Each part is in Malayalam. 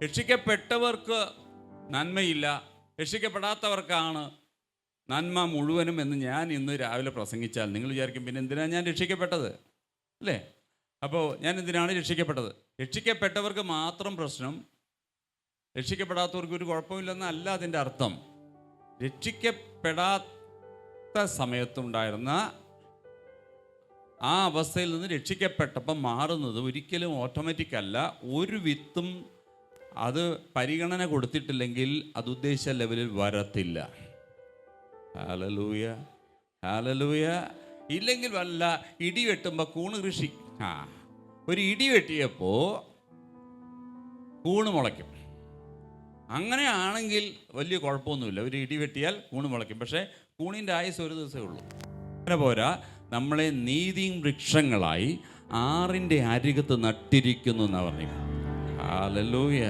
രക്ഷിക്കപ്പെട്ടവർക്ക് നന്മയില്ല, രക്ഷിക്കപ്പെടാത്തവർക്കാണ് നന്മ മുഴുവനും എന്ന് ഞാൻ ഇന്ന് രാവിലെ പ്രസംഗിച്ചാൽ നിങ്ങൾ വിചാരിക്കും പിന്നെ എന്തിനാണ് ഞാൻ രക്ഷിക്കപ്പെട്ടത് അല്ലേ? അപ്പോൾ ഞാൻ എന്തിനാണ് രക്ഷിക്കപ്പെട്ടത്? രക്ഷിക്കപ്പെട്ടവർക്ക് മാത്രം പ്രശ്നം, രക്ഷിക്കപ്പെടാത്തവർക്ക് ഒരു കുഴപ്പമില്ലെന്നല്ല അതിൻ്റെ അർത്ഥം. രക്ഷിക്കപ്പെടാത്ത സമയത്തുണ്ടായിരുന്ന ആ അവസ്ഥയിൽ നിന്ന് രക്ഷിക്കപ്പെട്ടപ്പം മാറുന്നത് ഒരിക്കലും ഓട്ടോമാറ്റിക് അല്ല. ഒരു വിത്തും അത് പരിഗണന കൊടുത്തിട്ടില്ലെങ്കിൽ അത് ഉദ്ദേശിച്ച ലെവലിൽ വരത്തില്ല. Hallelujah, hallelujah. ഇല്ലെങ്കിൽ വല്ല ഇടി വെട്ടുമ്പോൾ കൂണ് കൃഷി, ഒരു ഇടി വെട്ടിയപ്പോൾ കൂണ് മുളയ്ക്കും. അങ്ങനെയാണെങ്കിൽ വലിയ കുഴപ്പമൊന്നുമില്ല, ഒരു ഇടി വെട്ടിയാൽ കൂണ് മുളയ്ക്കും. പക്ഷേ കൂണിൻ്റെ ആയുസ് ഒരു ദിവസമേ ഉള്ളൂ. അങ്ങനെ പോരാ, നമ്മളെ നീതി വൃക്ഷങ്ങളായി ആറിൻ്റെ അരികത്ത് നട്ടിരിക്കുന്നു എന്നാണ് പറഞ്ഞു. ഹല്ലേലൂയ.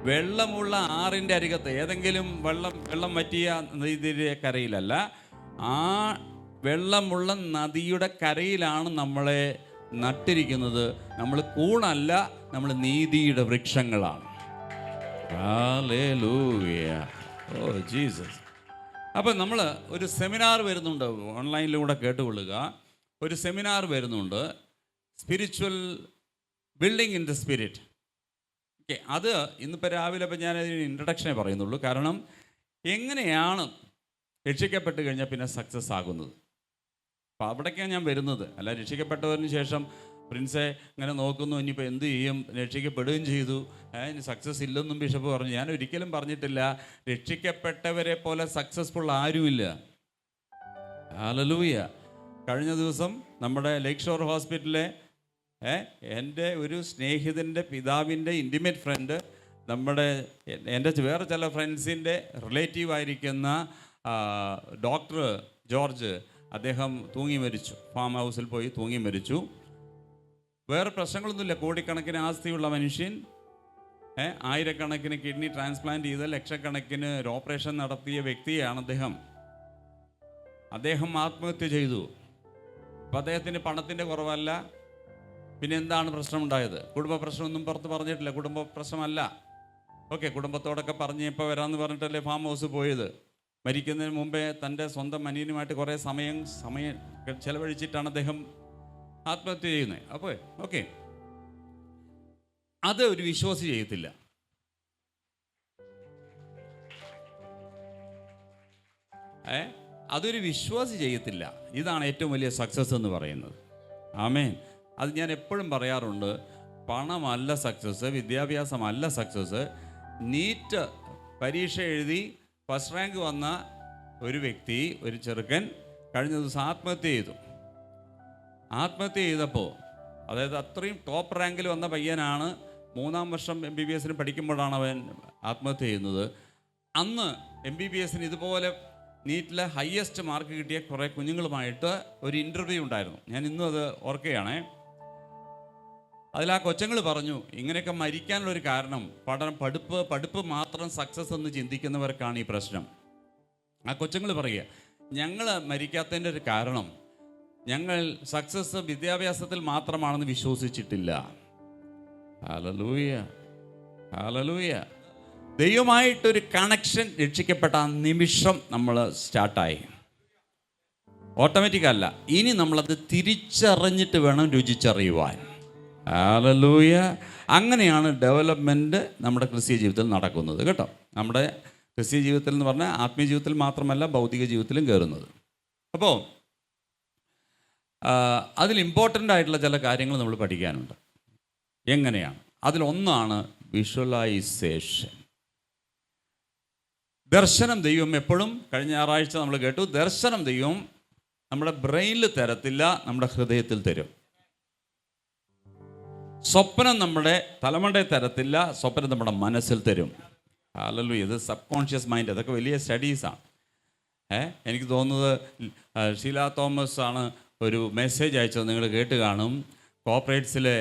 വെള്ളമുള്ള ആറിൻ്റെ അരികത്ത്, ഏതെങ്കിലും വെള്ളം വറ്റിയ നദിയുടെ കരയിലല്ല, ആ വെള്ളമുള്ള നദിയുടെ കരയിലാണ് നമ്മളെ നട്ടിരിക്കുന്നത്. നമ്മൾ കൂണല്ല, നമ്മൾ നീതിയുടെ വൃക്ഷങ്ങളാണ്. ഹല്ലേലൂയ. Oh Jesus. അപ്പം നമ്മൾ ഒരു സെമിനാർ വരുന്നുണ്ട്, ഓൺലൈനിലൂടെ കേട്ടുകൊള്ളുക. ഒരു സെമിനാർ വരുന്നുണ്ട്, spiritual building in the spirit. Okay, അത് ഇന്നിപ്പോൾ രാവിലെ ഇപ്പം ഞാനതിന് ഇൻട്രഡക്ഷനെ പറയുന്നുള്ളൂ. കാരണം എങ്ങനെയാണ് രക്ഷിക്കപ്പെട്ട് കഴിഞ്ഞാൽ പിന്നെ സക്സസ് ആകുന്നത്, അപ്പോൾ അവിടേക്കാണ് ഞാൻ വരുന്നത്. അല്ല രക്ഷിക്കപ്പെട്ടതിന് ശേഷം പ്രിൻസെ ഇങ്ങനെ നോക്കുന്നു, ഇനിയിപ്പോൾ എന്ത് ചെയ്യും, രക്ഷിക്കപ്പെടുകയും ചെയ്തു, ഇനി സക്സസ് ഇല്ലെന്നും ബിഷപ്പ് പറഞ്ഞു. ഞാൻ ഒരിക്കലും പറഞ്ഞിട്ടില്ല രക്ഷിക്കപ്പെട്ടവരെ പോലെ സക്സസ്ഫുൾ ആരുമില്ല. ഹല്ലേലൂയ. കഴിഞ്ഞ ദിവസം നമ്മുടെ ലേക്ക് ഷോർ ഹോസ്പിറ്റലിലെ എൻ്റെ ഒരു സ്നേഹിതൻ്റെ പിതാവിൻ്റെ ഇൻറ്റിമേറ്റ് ഫ്രണ്ട്, എൻ്റെ വേറെ ചില ഫ്രണ്ട്സിൻ്റെ റിലേറ്റീവായിരിക്കുന്ന ഡോക്ടർ ജോർജ്, അദ്ദേഹം തൂങ്ങി മരിച്ചു. ഫാം ഹൗസിൽ പോയി തൂങ്ങി മരിച്ചു. വേറെ പ്രശ്നങ്ങളൊന്നുമില്ല. കോടിക്കണക്കിന് ആസ്തിയുള്ള മനുഷ്യൻ, ആയിരക്കണക്കിന് കിഡ്നി ട്രാൻസ്പ്ലാന്റ് ചെയ്ത് ലക്ഷക്കണക്കിന് ഓപ്പറേഷൻ നടത്തിയ വ്യക്തിയാണ് അദ്ദേഹം. അദ്ദേഹം ആത്മഹത്യ ചെയ്തു. അപ്പം അദ്ദേഹത്തിന് പണത്തിൻ്റെ കുറവല്ല, പിന്നെ എന്താണ് പ്രശ്നമുണ്ടായത്? കുടുംബ പ്രശ്നമൊന്നും പുറത്ത് പറഞ്ഞിട്ടില്ല, കുടുംബ പ്രശ്നമല്ല. ഓക്കെ, കുടുംബത്തോടൊക്കെ പറഞ്ഞപ്പോൾ വരാമെന്ന് പറഞ്ഞിട്ടല്ലേ ഫാം ഹൗസ് പോയത്. മരിക്കുന്നതിന് മുമ്പേ തൻ്റെ സ്വന്തം അനിയനുമായിട്ട് കുറേ സമയം ചെലവഴിച്ചിട്ടാണ് അദ്ദേഹം ആത്മഹത്യ ചെയ്യുന്നത്. അപ്പോൾ ഓക്കെ, അത് ഒരു വിശ്വാസി ചെയ്യത്തില്ല. അതൊരു വിശ്വാസി ചെയ്യത്തില്ല. ഇതാണ് ഏറ്റവും വലിയ സക്സസ് എന്ന് പറയുന്നത്. ആമേൻ. അത് ഞാൻ എപ്പോഴും പറയാറുണ്ട്. പണമല്ല സക്സസ്, വിദ്യാഭ്യാസമല്ല സക്സസ്. നീറ്റ് പരീക്ഷ എഴുതി ഫസ്റ്റ് റാങ്ക് വന്ന ഒരു വ്യക്തി, ഒരു ചെറുക്കൻ കഴിഞ്ഞ ദിവസം ആത്മഹത്യ ചെയ്തു. ആത്മഹത്യ ചെയ്തപ്പോൾ, അതായത് അത്രയും ടോപ്പ് റാങ്കിൽ വന്ന പയ്യനാണ്, 3-ാം വർഷം MBBS പഠിക്കുമ്പോഴാണ് അവൻ ആത്മഹത്യ ചെയ്യുന്നത്. അന്ന് MBBS ഇതുപോലെ നീറ്റിലെ ഹയസ്റ്റ് മാർക്ക് കിട്ടിയ കുറേ കുഞ്ഞുങ്ങളുമായിട്ട് ഒരു ഇൻ്റർവ്യൂ ഉണ്ടായിരുന്നു. ഞാൻ ഇന്നും അത് ഓർക്കുകയാണേ. അതിൽ ആ കൊച്ചുങ്ങൾ പറഞ്ഞു, ഇങ്ങനെയൊക്കെ മരിക്കാനുള്ളൊരു കാരണം പഠിപ്പ് മാത്രം സക്സസ് എന്ന് ചിന്തിക്കുന്നവർക്കാണ് ഈ പ്രശ്നം. ആ കൊച്ചുങ്ങൾ പറയുക, ഞങ്ങൾ മരിക്കാത്തതിൻ്റെ ഒരു കാരണം ഞങ്ങൾ സക്സസ് വിദ്യാഭ്യാസത്തിൽ മാത്രമാണെന്ന് വിശ്വസിച്ചിട്ടില്ല. Hallelujah, hallelujah. ദൈവമായിട്ടൊരു കണക്ഷൻ രക്ഷിക്കപ്പെട്ട ആ നിമിഷം നമ്മൾ സ്റ്റാർട്ടായി. ഓട്ടോമാറ്റിക് അല്ല, ഇനി നമ്മളത് തിരിച്ചറിഞ്ഞിട്ട് വേണം രുചിച്ചറിയുവാൻ. ഹല്ലേലൂയ. അങ്ങനെയാണ് ഡെവലപ്മെൻറ്റ് നമ്മുടെ ക്രിസ്തീയ ജീവിതത്തിൽ നടക്കുന്നത് കേട്ടോ. നമ്മുടെ ക്രിസ്തീയ ജീവിതത്തിൽ എന്ന് പറഞ്ഞാൽ ആത്മീയ ജീവിതത്തിൽ മാത്രമല്ല, ഭൗതിക ജീവിതത്തിലും കയറുന്നത്. അപ്പോൾ അതിൽ ഇമ്പോർട്ടൻ്റ് ആയിട്ടുള്ള ചില കാര്യങ്ങൾ നമ്മൾ പഠിക്കാനുണ്ട്. എങ്ങനെയാണ്? അതിലൊന്നാണ് വിഷ്വലൈസേഷൻ. ദർശനം ദൈവം എപ്പോഴും, കഴിഞ്ഞ ഞായറാഴ്ച നമ്മൾ കേട്ടു, ദർശനം ദൈവം നമ്മുടെ ബ്രെയിനിൽ തരത്തില്ല, നമ്മുടെ ഹൃദയത്തിൽ തരും. സ്വപ്നം നമ്മുടെ തലമുണ്ടയിൽ തരത്തില്ല, സ്വപ്നം നമ്മുടെ മനസ്സിൽ തരും. ഹല്ലേലൂയ. ഇത് സബ് കോൺഷ്യസ് മൈൻഡ്, അതൊക്കെ വലിയ സ്റ്റഡീസാണ്. എനിക്ക് തോന്നുന്നത് ഷീല തോമസ് ആണ് ഒരു മെസ്സേജ് അയച്ചത്, നിങ്ങൾ കേട്ട് കാണും. കോർപ്പറേറ്റ്സിലെ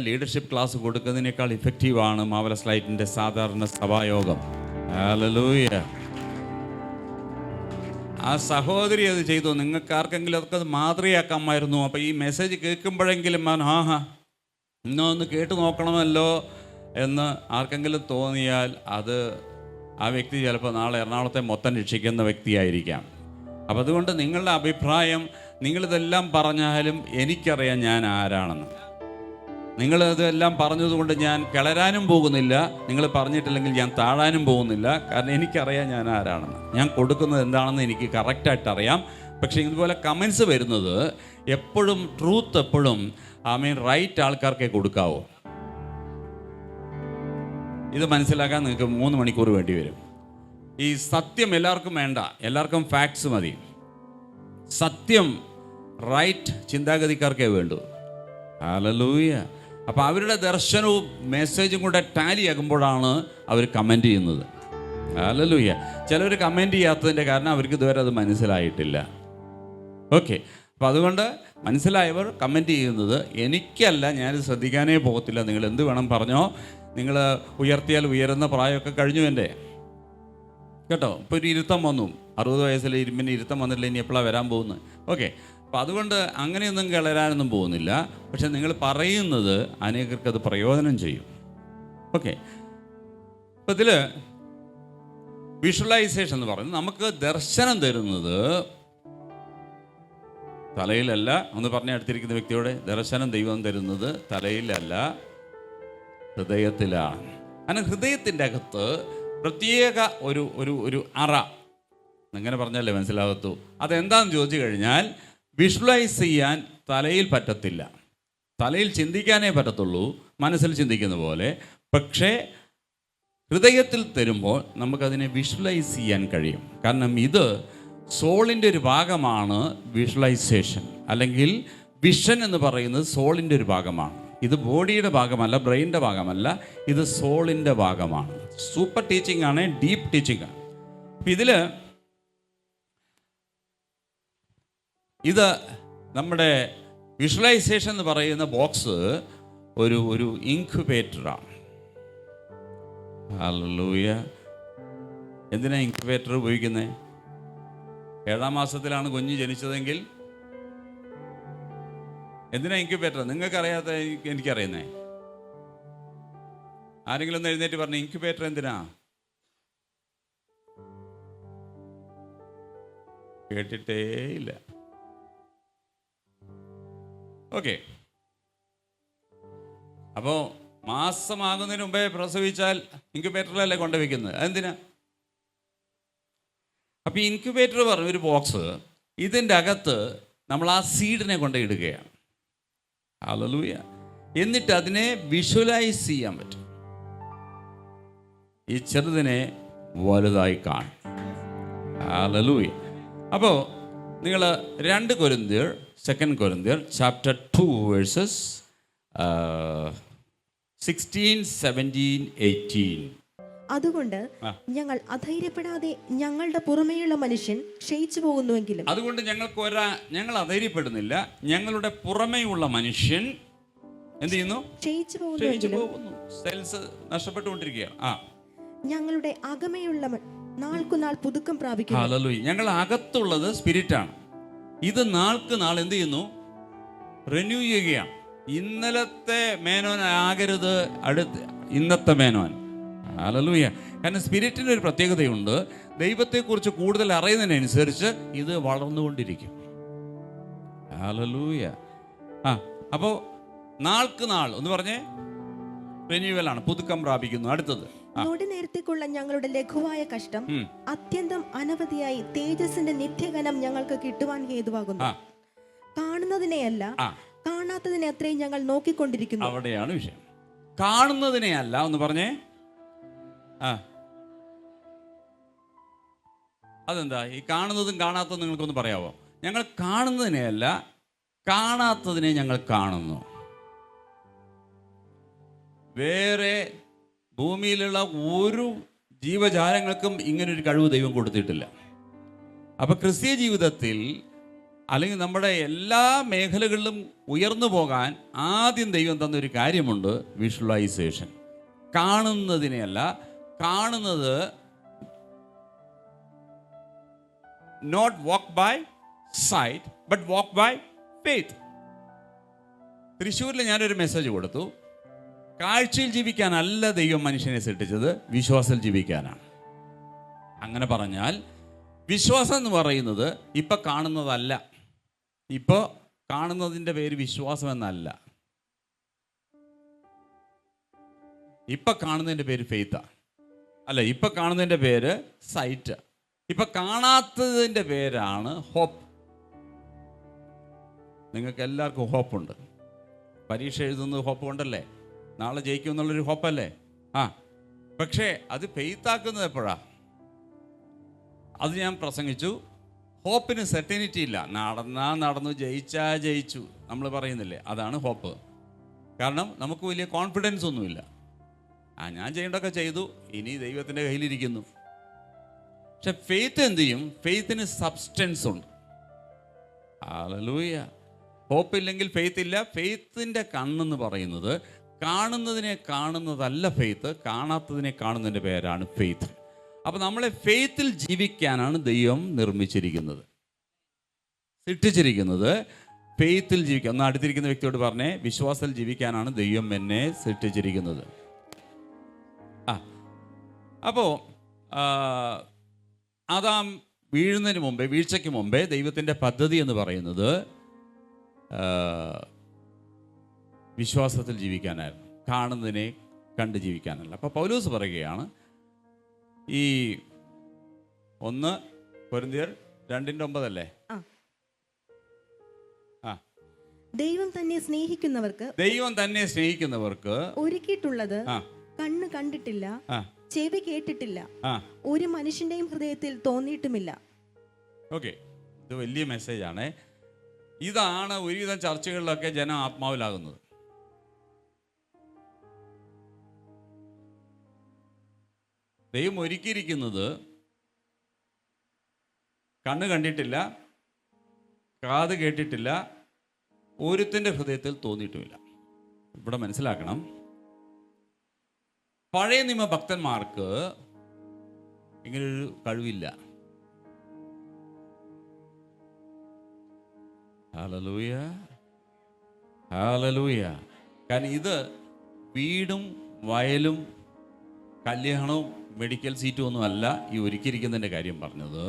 ലീഡർഷിപ്പ് ക്ലാസ് കൊടുക്കുന്നതിനേക്കാൾ ഇഫക്റ്റീവാണ് മാർവലസ് ലൈറ്റിൻ്റെ സാധാരണ സഭായോഗം. ഹല്ലേലൂയ. ആ സഹോദരി അത് ചെയ്തു. നിങ്ങൾക്ക് ആർക്കെങ്കിലും അതൊക്കെ മാതൃകയാക്കാമായിരുന്നു. അപ്പോൾ ഈ മെസ്സേജ് കേൾക്കുമ്പോഴെങ്കിലും ഇന്നൊന്ന് കേട്ടു നോക്കണമല്ലോ എന്ന് ആർക്കെങ്കിലും തോന്നിയാൽ അത് ആ വ്യക്തി ചിലപ്പോൾ നാളെ എറണാകുളത്തെ മൊത്തം രക്ഷിക്കുന്ന വ്യക്തിയായിരിക്കാം. അപ്പം അതുകൊണ്ട് നിങ്ങളുടെ അഭിപ്രായം, നിങ്ങളിതെല്ലാം പറഞ്ഞാലും എനിക്കറിയാം ഞാൻ ആരാണെന്ന്. നിങ്ങളിതെല്ലാം പറഞ്ഞതുകൊണ്ട് ഞാൻ കിളരാനും പോകുന്നില്ല, നിങ്ങൾ പറഞ്ഞിട്ടില്ലെങ്കിൽ ഞാൻ താഴാനും പോകുന്നില്ല. കാരണം എനിക്കറിയാം ഞാൻ ആരാണെന്ന്, ഞാൻ കൊടുക്കുന്നത് എന്താണെന്ന് എനിക്ക് കറക്റ്റായിട്ട് അറിയാം. പക്ഷേ ഇതുപോലെ കമൻസ് വരുന്നത് എപ്പോഴും ട്രൂത്ത് എപ്പോഴും റൈറ്റ് ആൾക്കാർക്കേ കൊടുക്കാവൂ. ഇത് മനസ്സിലാക്കാൻ നിങ്ങൾക്ക് 3 മണിക്കൂർ വേണ്ടി വരും. ഈ സത്യം എല്ലാവർക്കും വേണ്ട, എല്ലാവർക്കും ഫാക്ട്സ് മതി. സത്യം റൈറ്റ് ചിന്താഗതിക്കാർക്കേ വേണ്ടൂ. ഹല്ലേലൂയ. അപ്പോൾ അവരുടെ ദർശനവും മെസ്സേജും കൂടെ ടാലി ആകുമ്പോഴാണ് അവർ കമൻറ്റ് ചെയ്യുന്നത്. ഹല്ലേലൂയ. ചിലർ കമൻറ്റ് ചെയ്യാത്തതിൻ്റെ കാരണം അവർക്ക് ഇതുവരെ അത് മനസ്സിലായിട്ടില്ല. ഓക്കെ, അപ്പോൾ അതുകൊണ്ട് മനസ്സിലായവർ കമൻറ്റ് ചെയ്യുന്നത് എനിക്കല്ല, ഞാനിത് ശ്രദ്ധിക്കാനേ പോകത്തില്ല. നിങ്ങൾ എന്ത് വേണം പറഞ്ഞോ, നിങ്ങൾ ഉയർത്തിയാൽ ഉയരുന്ന പ്രായമൊക്കെ കഴിഞ്ഞു എൻ്റെ കേട്ടോ. ഇപ്പോൾ ഒരു ഇരുത്തം വന്നു, 60 വയസ്സിൽ ഇരുമ്പിന് ഇരുത്തം വന്നിട്ടില്ല, ഇനി എപ്പോഴാണ് വരാൻ പോകുന്നത്. ഓക്കെ, അപ്പോൾ അതുകൊണ്ട് അങ്ങനെയൊന്നും കിളരാനൊന്നും പോകുന്നില്ല. പക്ഷെ നിങ്ങൾ പറയുന്നത് അനേകർക്ക് അത് പ്രയോജനം ചെയ്യും. ഓക്കെ, അപ്പോൾ ഇതിൽ വിഷ്വലൈസേഷൻ എന്ന് പറയുന്നത് നമുക്ക് ദർശനം തരുന്നത് തലയിലല്ല. ഒന്ന് പറഞ്ഞ അടുത്തിരിക്കുന്ന വ്യക്തിയോടെ, ദർശനം ദൈവം തരുന്നത് തലയിലല്ല, ഹൃദയത്തിലാണ്. കാരണം ഹൃദയത്തിൻ്റെ അകത്ത് പ്രത്യേക ഒരു ഒരു ഒരു അറ, അങ്ങനെ പറഞ്ഞാലേ മനസ്സിലാകത്തു. അതെന്താണെന്ന് ചോദിച്ചു കഴിഞ്ഞാൽ, വിഷ്വലൈസ് ചെയ്യാൻ തലയിൽ പറ്റത്തില്ല. തലയിൽ ചിന്തിക്കാനേ പറ്റത്തുള്ളൂ, മനസ്സിൽ ചിന്തിക്കുന്ന പോലെ. പക്ഷേ ഹൃദയത്തിൽ തരുമ്പോൾ നമുക്കതിനെ വിഷ്വലൈസ് ചെയ്യാൻ കഴിയും. കാരണം ഇത് സോളിൻ്റെ ഒരു ഭാഗമാണ് വിഷ്വലൈസേഷൻ, അല്ലെങ്കിൽ വിഷൻ എന്ന് പറയുന്നത് സോളിൻ്റെ ഒരു ഭാഗമാണ്. ഇത് ബോഡിയുടെ ഭാഗമല്ല, ബ്രെയിനിൻ്റെ ഭാഗമല്ല, ഇത് സോളിൻ്റെ ഭാഗമാണ്. സൂപ്പർ ടീച്ചിങ് ആണ്, ഡീപ്പ് ടീച്ചിങ് ആണ്. അപ്പം ഇത് നമ്മുടെ വിഷ്വലൈസേഷൻ എന്ന് പറയുന്ന ബോക്സ് ഒരു ഇൻക്യുബേറ്ററാണ്. ഹല്ലേലൂയ. എന്തിനാണ് ഇൻക്യുബേറ്റർ ഉപയോഗിക്കുന്നത്? 7ാം മാസത്തിലാണ് കുഞ്ഞ് ജനിച്ചതെങ്കിൽ എന്തിനാ ഇൻക്യുബേറ്റർ? നിങ്ങൾക്കറിയാത്ത എനിക്കറിയുന്നേ. ആരെങ്കിലും ഒന്ന് എഴുന്നേറ്റ് പറഞ്ഞു, ഇൻക്യുബേറ്റർ എന്തിനാ? കേട്ടിട്ടേ ഇല്ല. ഓക്കെ, അപ്പോൾ മാസമാകുന്നതിന് മുമ്പേ പ്രസവിച്ചാൽ ഇൻക്യുബേറ്ററിലല്ലേ കൊണ്ടുവയ്ക്കുന്നത്. അതെന്തിനാ? അപ്പോൾ ഈ ഇൻക്യുബേറ്റർ പറഞ്ഞ ഒരു ബോക്സ്, ഇതിൻ്റെ അകത്ത് നമ്മൾ ആ സീഡിനെ കൊണ്ടിടുകയാണ്. ഹല്ലേലൂയ. എന്നിട്ട് അതിനെ വിഷ്വലൈസ് ചെയ്യാൻ പറ്റും. ഈ ചെറുതിനെ വലുതായി കാണും. ഹല്ലേലൂയ. അപ്പോൾ നിങ്ങൾ 2 കൊരിന്ത്യർ ചാപ്റ്റർ 2 വേഴ്സസ് 16, 17, 18. അതുകൊണ്ട് ഞങ്ങൾ അധൈര്യപ്പെടാതെ ഞങ്ങളുടെ പുറമേയുള്ള മനുഷ്യൻ ക്ഷയിച്ചു പോകുന്നുവെങ്കിലും, അതുകൊണ്ട് ഞങ്ങൾ അധൈര്യപ്പെടുന്നില്ല. ഞങ്ങളുടെ പുറമേയുള്ള മനുഷ്യൻ എന്ത് ചെയ്യുന്നു? ക്ഷയിച്ചു പോകുന്നു. സെൽസ് നഷ്ടപ്പെട്ടുകൊണ്ടിരിക്കുകയാണ്. ഞങ്ങളുടെ അകമയുള്ള നാൾക്കുനാൾ പുതുക്കം പ്രാപിക്കുന്നു. ഹല്ലേലൂയ. ഞങ്ങൾ അകത്തുള്ളത് സ്പിരിറ്റാണ്. ഇത് നാൾക്ക് നാൾ എന്ത് ചെയ്യുന്നു? റിന്യൂ ചെയ്യുകയാണ്. ഇന്നലത്തെ മേനോൻ ആകരുത് ഇന്നത്തെ മേനോൻ. ഹല്ലേലൂയ. കാരണം സ്പിരിറ്റിന് ഒരു പ്രത്യേകതയുണ്ട്. ദൈവത്തെക്കുറിച്ച് കൂടുതൽ അറിയുന്നതിനനുസരിച്ച് ഇത് വളർന്നുകൊണ്ടിരിക്കും. ഹല്ലേലൂയ. അപ്പോൾ നാൾക്ക് നാൾ എന്ന് പറഞ്ഞേ റിന്യൂവലാണ്, പുതുക്കം പ്രാപിക്കുന്നു. അടുത്തത്, നൊടി നേരത്തേക്കുള്ള ഞങ്ങളുടെ ലഘുവായ കഷ്ടം അത്യന്തം അനവധിയായി തേജസ്സിന്റെ നിത്യഘനം ഞങ്ങൾക്ക് കിട്ടുവാൻ ഹേതുവാകുന്നു. കാണുന്നതിനെയല്ല, കാണാത്തതിനെ അത്രയും ഞങ്ങൾ നോക്കിക്കൊണ്ടിരിക്കുന്നു. അവിടെയാണ് വിഷയം. കാണുന്നതിനെ അല്ല, ഒന്ന് പറഞ്ഞേ. അതെന്താ ഈ കാണുന്നതും കാണാത്തതും നിങ്ങൾക്കൊന്ന് പറയാമോ? ഞങ്ങൾ കാണുന്നതിനെയല്ല, കാണാത്തതിനെ ഞങ്ങൾ കാണുന്നു. വേറെ ഭൂമിയിലുള്ള ഒരു ജീവജാലങ്ങൾക്കും ഇങ്ങനൊരു കഴിവ് ദൈവം കൊടുത്തിട്ടില്ല. അപ്പോൾ ക്രിസ്തീയ ജീവിതത്തിൽ അല്ലെങ്കിൽ നമ്മുടെ എല്ലാ മേഖലകളിലും ഉയർന്നു പോകാൻ ആദ്യം ദൈവം തന്നൊരു കാര്യമുണ്ട്, വിഷ്വലൈസേഷൻ. കാണുന്നതിനെയല്ല, കാണുന്നത് not walk by sight but walk by faith. തൃശ്ശൂരിൽ ഞാനൊരു മെസ്സേജ് കൊടുത്തു. കാഴ്ചയിൽ ജീവിക്കാനല്ല ദൈവം മനുഷ്യനെ സൃഷ്ടിച്ചത്, വിശ്വാസത്തിൽ ജീവിക്കാനാണ്. അങ്ങനെ പറഞ്ഞാൽ വിശ്വാസം എന്ന് പറയുന്നത് ഇപ്പം കാണുന്നതല്ല. ഇപ്പോൾ കാണുന്നതിൻ്റെ പേര് വിശ്വാസം എന്നല്ല. ഇപ്പം കാണുന്നതിൻ്റെ പേര് ഫെയ്ത്താണ്. അല്ല, ഇപ്പം കാണുന്നതിൻ്റെ പേര് സൈറ്റ്. ഇപ്പം കാണാത്തതിൻ്റെ പേരാണ് ഹോപ്പ്. നിങ്ങൾക്ക് എല്ലാവർക്കും ഹോപ്പുണ്ട്. പരീക്ഷ എഴുതുന്നത് ഹോപ്പ് കൊണ്ടല്ലേ? നാളെ ജയിക്കും എന്നുള്ളൊരു ഹോപ്പല്ലേ? പക്ഷേ അത് ഫെയ്ത്താക്കുന്നത് എപ്പോഴാണ്? അത് ഞാൻ പ്രസംഗിച്ചു. ഹോപ്പിന് സെർട്ടിനിറ്റി ഇല്ല. നടന്നു, ജയിച്ചു നമ്മൾ പറയുന്നില്ലേ, അതാണ് ഹോപ്പ്. കാരണം നമുക്ക് വലിയ കോൺഫിഡൻസ് ഒന്നുമില്ല. ഞാൻ ചെയ്യേണ്ടതൊക്കെ ചെയ്തു, ഇനി ദൈവത്തിൻ്റെ കയ്യിലിരിക്കുന്നു. പക്ഷെ ഫെയ്ത്ത് എന്ത് ചെയ്യും? ഫെയ്ത്തിന് സബ്സ്റ്റൻസ് ഉണ്ട്. ഹല്ലേലൂയ. ഹോപ്പില്ലെങ്കിൽ ഫെയ്ത്ത് ഇല്ല. ഫെയ്ത്തിൻ്റെ കണ്ണെന്ന് പറയുന്നത് കാണുന്നതിനെ കാണുന്നതല്ല ഫെയ്ത്ത്, കാണാത്തതിനെ കാണുന്നതിൻ്റെ പേരാണ് ഫെയ്ത്ത്. അപ്പോൾ നമ്മളെ ഫെയ്ത്തിൽ ജീവിക്കാനാണ് ദൈവം നിർമ്മിച്ചിരിക്കുന്നത്, സൃഷ്ടിച്ചിരിക്കുന്നത്. ഫെയ്ത്തിൽ ജീവിക്കാൻ. ഒന്ന് അടുത്തിരിക്കുന്ന വ്യക്തിയോട് പറഞ്ഞേ, വിശ്വാസത്തിൽ ജീവിക്കാനാണ് ദൈവം എന്നെ സൃഷ്ടിച്ചിരിക്കുന്നത്. അപ്പോൾ ആദാം വീഴുന്നതിന് മുമ്പേ, വീഴ്ചയ്ക്ക് മുമ്പേ ദൈവത്തിൻ്റെ പദ്ധതി എന്ന് പറയുന്നത് വിശ്വാസത്തിൽ ജീവിക്കാനായിരുന്നു, കാണുന്നതിനെ കണ്ട് ജീവിക്കാനല്ല. അപ്പോൾ പൗലോസ് പറയുകയാണ്, ഈ 1 കൊരിന്ത്യർ 2:9 അല്ലേ? ദൈവം തന്നെ സ്നേഹിക്കുന്നവർക്ക് ഒരുക്കിയിട്ടുള്ളത് കണ്ണ് കണ്ടിട്ടില്ല, ചെവി കേട്ടിട്ടില്ല, ഒരു മനുഷ്യന്റെയും ഹൃദയത്തിൽ തോന്നിയിട്ടുമില്ല. ഓക്കെ, ഇത് വലിയ മെസ്സേജാണ്. ഇതാണ് ഒരുവിധം ചർച്ചകളിലൊക്കെ ജനം ആത്മാവിലാകുന്നത്. ദൈവം ഒരുക്കിയിരിക്കുന്നത് കണ്ണ് കണ്ടിട്ടില്ല, കാത് കേട്ടിട്ടില്ല, ഒരുത്തിൻ്റെ ഹൃദയത്തിൽ തോന്നിയിട്ടുമില്ല. ഇവിടെ മനസ്സിലാക്കണം, പഴയ നിയമ ഭക്തന്മാർക്ക് ഇങ്ങനൊരു കഴിവില്ല. Hallelujah, hallelujah. കാരണം ഇത് വീടും വയലും കല്യാണവും മെഡിക്കൽ സീറ്റും ഒന്നും അല്ല ഈ ഒരുക്കിയിരിക്കുന്നതിൻ്റെ കാര്യം പറഞ്ഞത്.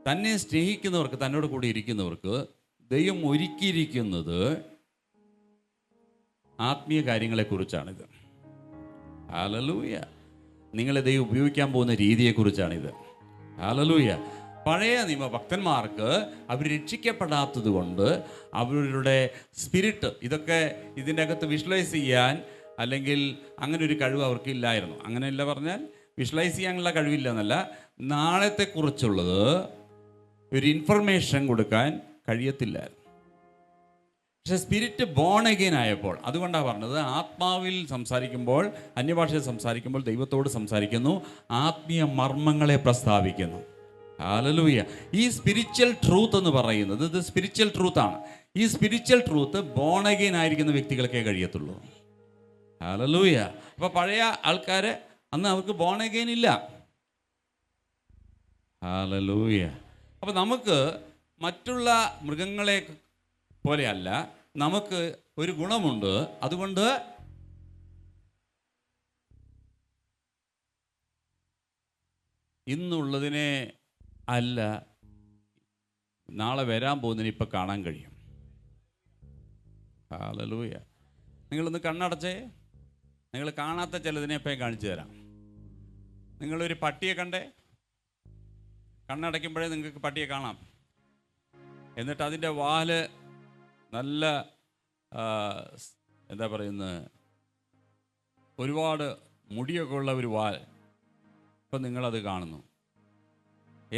തന്നെ സ്നേഹിക്കുന്നവർക്ക്, തന്നോട് കൂടി ഇരിക്കുന്നവർക്ക് ദൈവം ഒരുക്കിയിരിക്കുന്നത് ആത്മീയ കാര്യങ്ങളെക്കുറിച്ചാണിത്. ഹല്ലേലൂയ. നിങ്ങളെ ദൈവം ഉപയോഗിക്കാൻ പോകുന്ന രീതിയെക്കുറിച്ചാണിത്. ഹല്ലേലൂയ. പഴയ നിയമ ഭക്തന്മാർക്ക് അവർ രക്ഷിക്കപ്പെടാത്തത് കൊണ്ട് അവരുടെ സ്പിരിറ്റ് ഇതൊക്കെ ഇതിൻ്റെ അകത്ത് വിഷ്വലൈസ് ചെയ്യാൻ അല്ലെങ്കിൽ അങ്ങനെ ഒരു കഴിവ് അവർക്ക് ഇല്ലായിരുന്നു. അങ്ങനെയല്ല പറഞ്ഞാൽ വിഷ്വലൈസ് ചെയ്യാനുള്ള കഴിവില്ല എന്നല്ല, നാളത്തെക്കുറിച്ചുള്ളത് ഒരു ഇൻഫർമേഷൻ കൊടുക്കാൻ കഴിയത്തില്ലായിരുന്നു. പക്ഷെ സ്പിരിറ്റ് ബോൺ അഗെയിൻ ആയപ്പോൾ, അതുകൊണ്ടാണ് പറഞ്ഞത് ആത്മാവിൽ സംസാരിക്കുമ്പോൾ, അന്യഭാഷയിൽ സംസാരിക്കുമ്പോൾ ദൈവത്തോട് സംസാരിക്കുന്നു, ആത്മീയ മർമ്മങ്ങളെ പ്രസ്താവിക്കുന്നു. ഹല്ലേലൂയ. ഈ സ്പിരിച്വൽ ട്രൂത്ത് എന്ന് പറയുന്നത് ഇത് സ്പിരിച്വൽ ട്രൂത്താണ്. ഈ സ്പിരിച്വൽ ട്രൂത്ത് ബോൺ അഗെയിൻ ആയിരിക്കുന്ന വ്യക്തികൾക്കേ കഴിയത്തുള്ളൂ. ഹല്ലേലൂയ. അപ്പോൾ പഴയ ആൾക്കാർ അന്ന് അവർക്ക് ബോൺ അഗെയിൻ ഇല്ല. ഹല്ലേലൂയ. അപ്പോൾ നമുക്ക് മറ്റുള്ള മൃഗങ്ങളെ പോലെയല്ല, നമുക്ക് ഒരു ഗുണമുണ്ട്. അതുകൊണ്ട് ഇന്നുള്ളതിനെ അല്ല നാളെ വരാൻ പോകുന്നതിന് ഇപ്പം കാണാൻ കഴിയും. ഹല്ലേലൂയ. നിങ്ങളൊന്ന് കണ്ണടച്ചേ, നിങ്ങൾ കാണാത്ത ചിലതിനെ ഇപ്പം കാണിച്ചു തരാം. നിങ്ങളൊരു പട്ടിയെ കണ്ടേ, കണ്ണടയ്ക്കുമ്പോഴേ നിങ്ങൾക്ക് പട്ടിയെ കാണാം. എന്നിട്ട് അതിൻ്റെ വാല് നല്ല എന്താ പറയുന്നത്, ഒരുപാട് മുടിയൊക്കെ ഉള്ള ഒരു വാൽ. ഇപ്പം നിങ്ങളത് കാണുന്നു.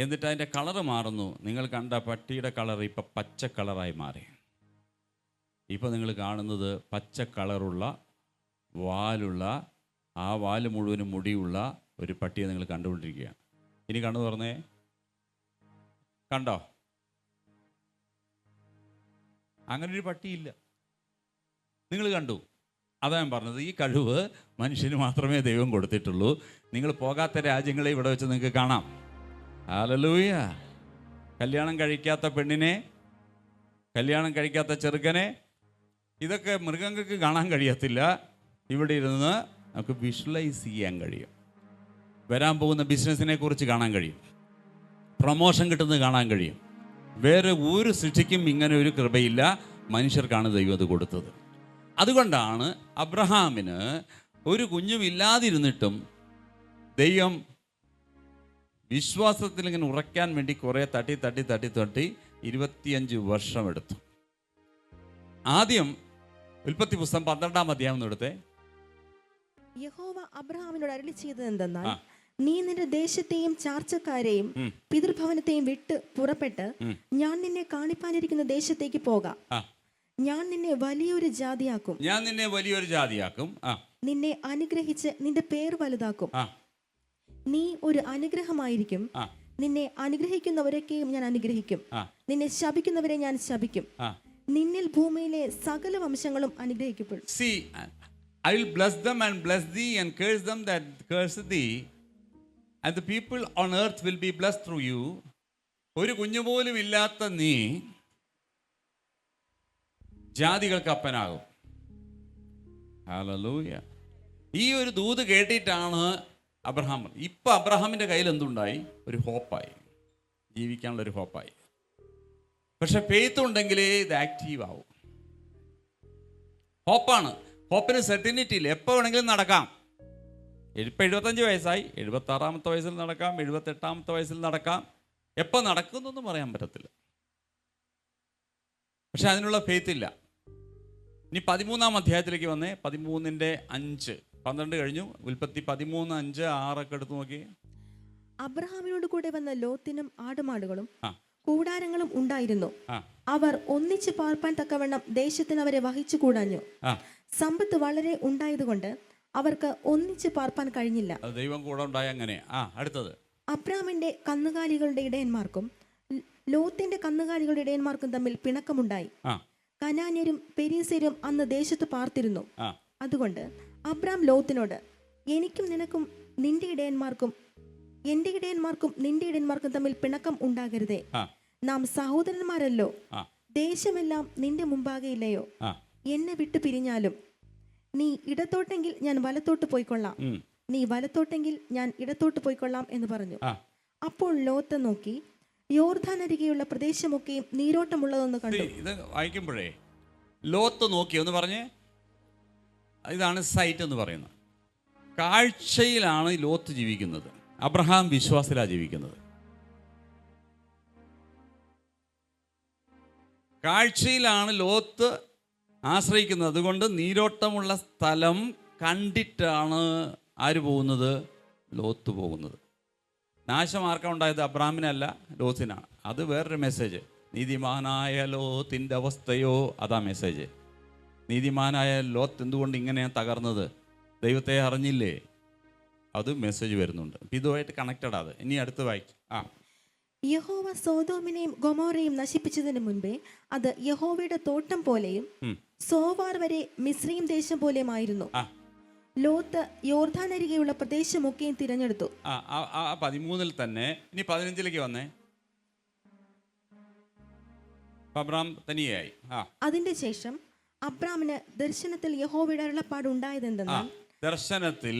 എന്നിട്ട് അതിൻ്റെ കളറ് മാറുന്നു. നിങ്ങൾ കണ്ട പട്ടിയുടെ കളർ ഇപ്പം പച്ച കളറായി മാറി. ഇപ്പം നിങ്ങൾ കാണുന്നത് പച്ച കളറുള്ള വാലുള്ള, ആ വാല് മുഴുവനും മുടിയുള്ള ഒരു പട്ടിയെ നിങ്ങൾ കണ്ടുകൊണ്ടിരിക്കുകയാണ്. ഇനി കണ്ണു തുറന്നേ, കണ്ടോ? അങ്ങനൊരു പട്ടിയില്ല. നിങ്ങൾ കണ്ടു. അതാ ഞാൻ പറഞ്ഞത്, ഈ കഴിവ് മനുഷ്യന് മാത്രമേ ദൈവം കൊടുത്തിട്ടുള്ളൂ. നിങ്ങൾ പോകാത്ത രാജ്യങ്ങളെ ഇവിടെ വെച്ച് നിങ്ങൾക്ക് കാണാം. ഹല്ലേലൂയ. കല്യാണം കഴിക്കാത്ത പെണ്ണിനെ, കല്യാണം കഴിക്കാത്ത ചെറുക്കനെ ഇതൊക്കെ മൃഗങ്ങൾക്ക് കാണാൻ കഴിയത്തില്ല. ഇവിടെ ഇരുന്ന് നമുക്ക് വിഷ്വലൈസ് ചെയ്യാൻ കഴിയും. വരാൻ പോകുന്ന ബിസിനസ്സിനെ കുറിച്ച് കാണാൻ കഴിയും, പ്രൊമോഷൻ കിട്ടുന്നത് കാണാൻ കഴിയും. വേറെ ഒരു സൃഷ്ടിക്കും ഇങ്ങനെ ഒരു കൃപയില്ല, മനുഷ്യർക്കാണ് ദൈവം അത് കൊടുത്തത്. അതുകൊണ്ടാണ് അബ്രഹാമിന് ഒരു കുഞ്ഞുമില്ലാതിരുന്നിട്ടും ദൈവം വിശ്വാസത്തിൽ ഇങ്ങനെ ഉറയ്ക്കാൻ വേണ്ടി കുറേ തട്ടി 25 വർഷം എടുത്തു. ആദ്യം ഉൽപ്പത്തി പുസ്തകം 12-ാം അധ്യായം എടുത്തേ. യഹോവ അബ്രഹാമിനോട് അരുളി ചെയ്തത് എന്തെന്നാൽ, നീ നിന്റെ ദേശത്തെയും ചാർച്ചക്കാരെയും പിതൃഭവനത്തെയും വിട്ട് പുറപ്പെട്ട് ഞാൻ നിന്നെ കാണിപ്പാനിരിക്കുന്ന ദേശത്തേക്ക് പോകാം. ഞാൻ നിന്നെ വലിയൊരു ജാതിയാക്കും. നിന്നെ അനുഗ്രഹിച്ച് നിന്റെ പേർ വലുതാക്കും. നീ ഒരു അനുഗ്രഹമായിരിക്കും. നിന്നെ അനുഗ്രഹിക്കുന്നവരൊക്കെയും ഞാൻ അനുഗ്രഹിക്കും, നിന്നെ ശപിക്കുന്നവരെ ഞാൻ ശപിക്കും. നിന്നിൽ ഭൂമിയിലെ സകല വംശങ്ങളും അനുഗ്രഹിക്കപ്പെടും. See, I will bless them and bless thee and curse them that curse thee, and the people on earth will be blessed through you. ഒരു കുഞ്ഞുപോലും ഇല്ലാത്ത നീ ജാതികൾക്ക് അപ്പനാകും. ഹല്ലേലൂയ. ഈ ഒരു ദൂത് കേട്ടിട്ടാണ് അബ്രഹാം, ഇപ്പൊ അബ്രഹാമിന്റെ കയ്യിൽ എന്തുണ്ടായി? ഒരു ഹോപ്പായി, ജീവിക്കാനുള്ള ഒരു ഹോപ്പായി. പക്ഷെ ഫെയ്ത്ത് ഉണ്ടെങ്കിലേ ഇത് ആക്റ്റീവ് ആവും. ഹോപ്പാണ്. ഹോപ്പിന് സെർട്ടിനിറ്റി ഇല്ല, എപ്പോൾ വേണമെങ്കിലും നടക്കാം. ഇപ്പം 75 വയസ്സായി, 76-ാമത്തെ വയസ്സിൽ നടക്കാം, 78-ാമത്തെ വയസ്സിൽ നടക്കാം. എപ്പോൾ നടക്കുന്നൊന്നും പറയാൻ പറ്റത്തില്ല. പക്ഷെ അതിനുള്ള ഫെയ്ത്ത് ഇല്ല. ഇനി 13-ാം അധ്യായത്തിലേക്ക് വന്നേ. 13-5 12 കഴിഞ്ഞു. ഉൽപ്പത്തി 13:5, 6 എടുത്തു നോക്കി. അബ്രഹാമിനോട് കൂടെ വന്ന ലോത്തിനും ആടുമാടുകളും കൂടാരങ്ങളും ഉണ്ടായിരുന്നു. അവർ ഒന്നിച്ച് പാർപ്പാൻ തക്കവണ്ണം ദേശത്തിന് അവരെ വഹിച്ചു കൂടാഞ്ഞു. സമ്പത്ത് വളരെ ഉണ്ടായതുകൊണ്ട് അവർക്ക് ഒന്നിച്ച് പാർപ്പാൻ കഴിഞ്ഞില്ല. ദൈവം കൂടെ ഉണ്ടായ അങ്ങനെ. അടുത്തത്, അബ്രാമിന്റെ കന്നുകാലികളുടെ ഇടയന്മാർക്കും ലോത്തിന്റെ കന്നുകാലികളുടെ ഇടയന്മാർക്കും തമ്മിൽ പിണക്കമുണ്ടായി. കനാന്യരും പെരീസ്യരും അന്ന് ദേശത്ത് പാർത്തിരുന്നു. അതുകൊണ്ട് അബ്രാം ലോത്തിനോട്, എനിക്കും നിനക്കും നിന്റെ ഇടയന്മാർക്കും എന്റെ ഇടയന്മാർക്കും നിന്റെ ഇടയന്മാർക്കും തമ്മിൽ പിണക്കം ഉണ്ടാകരുതേ. നാം സഹോദരന്മാരല്ലോ. ദേശമെല്ലാം നിന്റെ മുമ്പാകെ ഇല്ലയോ? എന്നെ വിട്ടു പിരിഞ്ഞാലും നീ ഇടത്തോട്ടെങ്കിൽ ഞാൻ വലത്തോട്ട് പോയിക്കൊള്ളാം, നീ വലത്തോട്ടെങ്കിൽ ഞാൻ ഇടത്തോട്ട് പോയിക്കൊള്ളാം എന്ന് പറഞ്ഞു. അപ്പോൾ ലോത്ത് നോക്കി യോർദാൻ അരികെയുള്ള പ്രദേശമൊക്കെയും നീരോട്ടമുള്ളതെന്ന് കണ്ടു. ഇത് വായിക്കുമ്പോഴേ ലോത്ത് നോക്കി എന്ന് പറഞ്ഞേ, ഇതാണ് സൈറ്റ് എന്ന് പറയുന്നത്. കാഴ്ചയിലാണ് ലോത്ത് ജീവിക്കുന്നത്. അബ്രഹാം വിശ്വാസത്തിലാണ് ജീവിക്കുന്നത്. കാഴ്ചയിലാണ് ലോത്ത് ആശ്രയിക്കുന്നത്. അതുകൊണ്ട് നീരോട്ടമുള്ള സ്ഥലം കണ്ടിട്ടാണ് ആര് പോകുന്നത്? ലോത്ത് പോകുന്നത്. നാശം ആർക്കാ ഉണ്ടായത്? അബ്രഹാമിനല്ല, ലോത്തിനാണ്. അത് വേറൊരു മെസ്സേജ്. നീതിമാനായ ലോത്തിൻ്റെ അവസ്ഥയോ, അതാ മെസ്സേജ്. നീതിമാനായ ലോത്ത് എന്തുകൊണ്ട് ഇങ്ങനെയാണ് തകർന്നത്? ദൈവത്തെ അറിഞ്ഞില്ലേ? അത് മെസ്സേജ് വരുന്നുണ്ട്. ഇതുമായിട്ട് കണക്റ്റഡ് അത്. ഇനി അടുത്ത് വായിക്കും. യഹോവ സോദോമിനെയും ഗൊമോറയും നശിപ്പിച്ചതിന് മുൻപേ അത് യഹോവയുടെ തോട്ടം പോലെയും സോവാർ വരെ മിസ്രയീം ദേശം പോലെയുമായിരുന്നു. ലോത്ത് യോർദാൻ അരികെയുള്ള പ്രദേശമൊക്കെയും തിരഞ്ഞെടുത്തു. 13 തന്നെ. ഇനി 15 വന്നേ. അബ്രാം തനിയായി. അതിന്റെ ശേഷം അബ്രാമിന് ദർശനത്തിൽ യഹോവയുടെ അരുളപ്പാടുണ്ടായതെന്തെന്നാൽ, ദർശനത്തിൽ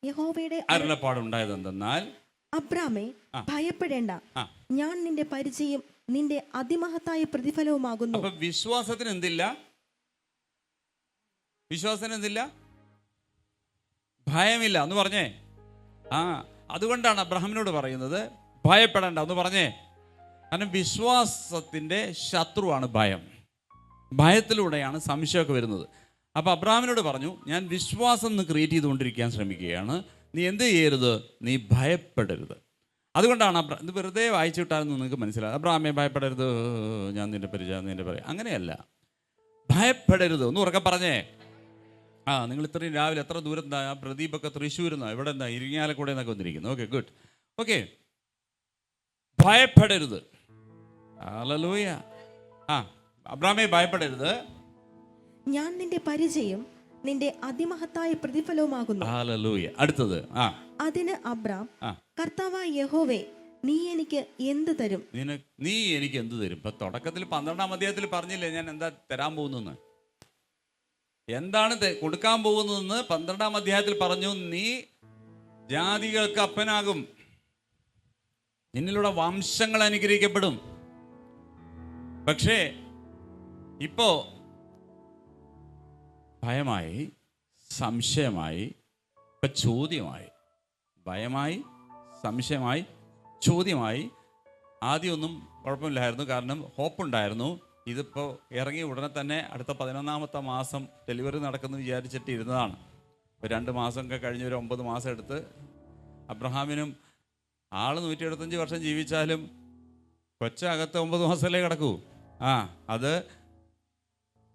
യഹോവയുടെ അരുളപ്പാടുണ്ടായതെന്തെന്നാൽ, അബ്രാമേ, ഭയപ്പെടേണ്ട, ഞാൻ നിന്റെ പരിചയം നിന്റെ അതിമഹത്തായ പ്രതിഫലവുമാകുന്നു. അപ്പൊ വിശ്വാസത്തിന് എന്തില്ല? വിശ്വാസത്തിന് എന്തില്ല? ഭയമില്ല എന്ന് പറഞ്ഞേ. അതുകൊണ്ടാണ് അബ്രഹാമിനോട് പറയുന്നത് ഭയപ്പെടേണ്ട എന്ന് പറഞ്ഞേ. കാരണം വിശ്വാസത്തിന്റെ ശത്രുവാണ് ഭയം. ഭയത്തിലൂടെയാണ് സംശയമൊക്കെ വരുന്നത്. അപ്പോൾ അബ്രഹാമിനോട് പറഞ്ഞു, ഞാൻ വിശ്വാസം ഒന്ന് ക്രിയേറ്റ് ചെയ്തുകൊണ്ടിരിക്കാൻ ശ്രമിക്കുകയാണ്. നീ എന്ത് ചെയ്യരുത്? നീ ഭയപ്പെടരുത്. അതുകൊണ്ടാണ് ഇത് വെറുതെ വായിച്ചു വിട്ടാലെന്ന് നിങ്ങൾക്ക് മനസ്സിലാകും. അബ്രഹാമേ ഭയപ്പെടരുത്, ഞാൻ നിന്റെ പരിചയം നിന്റെ പറയാം. അങ്ങനെയല്ല, ഭയപ്പെടരുത് ഒന്ന് ഉറക്കെ പറഞ്ഞേ. നിങ്ങൾ ഇത്രയും രാവിലെ എത്ര ദൂരം എന്താ? പ്രദീപൊക്കെ തൃശ്ശൂരുന്നോ ഇവിടെ എന്താ ഇരിങ്ങാലക്കൂടെ എന്നൊക്കെ വന്നിരിക്കുന്നു. Okay, good. ഓക്കെ, ഭയപ്പെടരുത്. ഹല്ലേലൂയ. അബ്രഹാമേ ഭയപ്പെടരുത്, ഞാൻ നിന്റെ പരിചയം നിന്റെ അതിമഹത്തായ പ്രതിഫലവുമാകുന്നു. ഹല്ലേലൂയ. അടുത്തത്, അതിന് അബ്രാം, കർത്താവായ യഹോവേ, നീ എനിക്ക് എന്ത് തരും? നീ എനിക്ക് എന്ത് തരും? ഇപ്പൊ തുടക്കത്തിൽ 12-ാം അധ്യായത്തിൽ പറഞ്ഞില്ലേ ഞാൻ എന്താ തരാൻ പോകുന്നെന്ന്, എന്താണ് കൊടുക്കാൻ പോകുന്നതെന്ന് 12-ാം അധ്യായത്തിൽ പറഞ്ഞു. നീ ജാതികൾക്ക് അപ്പനാകും, നിന്നിലൂടെ വംശങ്ങൾ അനുഗ്രഹിക്കപ്പെടും. പക്ഷേ ഇപ്പോ ഭയമായി, സംശയമായി, ഇപ്പൊ ചോദ്യമായി. ഭയമായി, സംശയമായി, ചോദ്യമായി. ആദ്യമൊന്നും കുഴപ്പമില്ലായിരുന്നു, കാരണം ഹോപ്പുണ്ടായിരുന്നു. ഇതിപ്പോൾ ഇറങ്ങി ഉടനെ തന്നെ അടുത്ത 11-ാമത്തെ മാസം ഡെലിവറി നടക്കുന്നു വിചാരിച്ചിട്ട് ഇരുന്നതാണ്. ഇപ്പോൾ 2 മാസമൊക്കെ കഴിഞ്ഞ് ഒരു 9 മാസം എടുത്ത് അബ്രഹാമിനും ആൾ 175 വർഷം ജീവിച്ചാലും കൊച്ചകത്ത് 9 മാസമല്ലേ കിടക്കൂ. അത്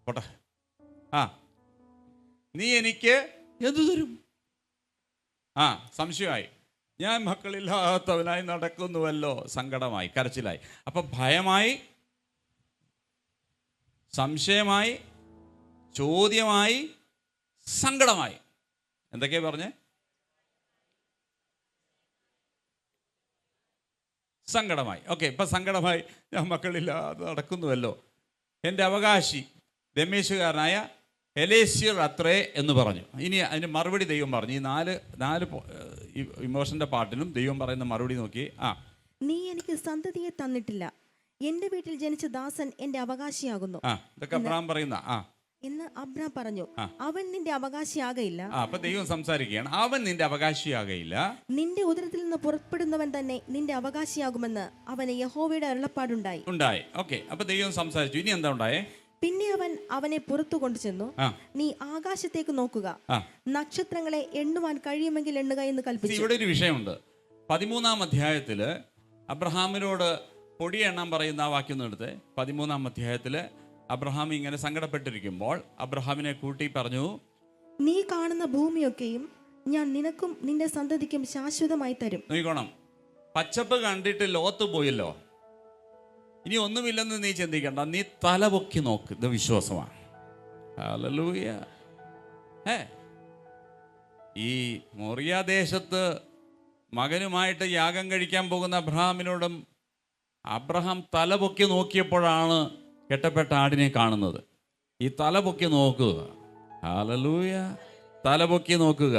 പോട്ടെ. നീ എനിക്ക് എന്തു തരും? സംശയമായി. ഞാൻ മക്കളില്ലാത്തവനായി നടക്കുന്നുവല്ലോ. സങ്കടമായി, കരച്ചിലായി. അപ്പൊ ഭയമായി, സംശയമായി, ചോദ്യമായി, സങ്കടമായി. എന്തൊക്കെയാ പറഞ്ഞേ? സങ്കടമായി. ഓക്കെ, ഇപ്പൊ സങ്കടമായി. ഞാൻ മക്കളില്ലാതെ നടക്കുന്നുവല്ലോ. എൻ്റെ അവകാശി ദമേശുകാരനായ എലേശ്യർ അത്രേ എന്ന് പറഞ്ഞു. ഇനി അതിന് മറുപടി ദൈവം പറഞ്ഞു. ഈ നാല് ഇമോഷന്റെ പാട്ടിനും ദൈവം പറയുന്ന മറുപടി നോക്കി. നീ എനിക്ക് സന്തതിയെ തന്നിട്ടില്ല, എന്റെ വീട്ടിൽ ജനിച്ച ദാസൻ എന്റെ അവകാശിയാകുന്നു. ഇതൊക്കെ അബ്രഹാം പറയുന്ന എന്ന് അബ്രഹാം പറഞ്ഞു. അവൻ നിന്റെ അവകാശിയാകയില്ല. അപ്പൊ ദൈവം സംസാരിക്കുകയാണ്. അവൻ നിന്റെ അവകാശിയാകയില്ല, നിന്റെ ഉദരത്തിൽ നിന്ന് പുറപ്പെടുന്നവൻ തന്നെ നിന്റെ അവകാശിയാകുമെന്ന് അവന് യഹോവയുടെ അരുളപ്പാടുണ്ടായി. ഓക്കെ, അപ്പൊ ദൈവം സംസാരിച്ചു. ഇനി എന്താ ഉണ്ടായേ? പിന്നെ അവൻ അവനെ പുറത്തു കൊണ്ടുചെന്നു, നീ ആകാശത്തേക്ക് നോക്കുക, നക്ഷത്രങ്ങളെ എണ്ണുവാൻ കഴിയുമെങ്കിൽ എണ്ണുക എന്ന് കൽപ്പിച്ചു. ഇവിടെ ഒരു വിഷയമുണ്ട്. 13-ാം അധ്യായത്തില് അബ്രഹാമിനോട് പൊടി എണ്ണാൻ പറയുന്ന ആ വാക്യം എടുത്ത് 13-ാം അധ്യായത്തില് അബ്രഹാം ഇങ്ങനെ സങ്കടപ്പെട്ടിരിക്കുമ്പോൾ അബ്രഹാമിനെ കൂട്ടി പറഞ്ഞു, നീ കാണുന്ന ഭൂമിയൊക്കെയും ഞാൻ നിനക്കും നിന്റെ സന്തതിക്കും ശാശ്വതമായി തരും. നോക്കണം, പച്ചപ്പ് കണ്ടിട്ട് ലോത്ത് പോയല്ലോ. ഇനി ഒന്നുമില്ലെന്ന് നീ ചിന്തിക്കണ്ട, നീ തലപൊക്കി നോക്ക്. ഇത് വിശ്വാസമാണ്. ഹല്ലേലൂയ. ഈ മോറിയ ദേശത്ത് മകനുമായിട്ട് യാഗം കഴിക്കാൻ പോകുന്ന അബ്രഹാമിനോടും അബ്രഹാം തലപൊക്കി നോക്കിയപ്പോഴാണ് കെട്ടപ്പെട്ട ആടിനെ കാണുന്നത്. ഈ തലപൊക്കി നോക്കുക. ഹല്ലേലൂയ. തലപൊക്കി നോക്കുക.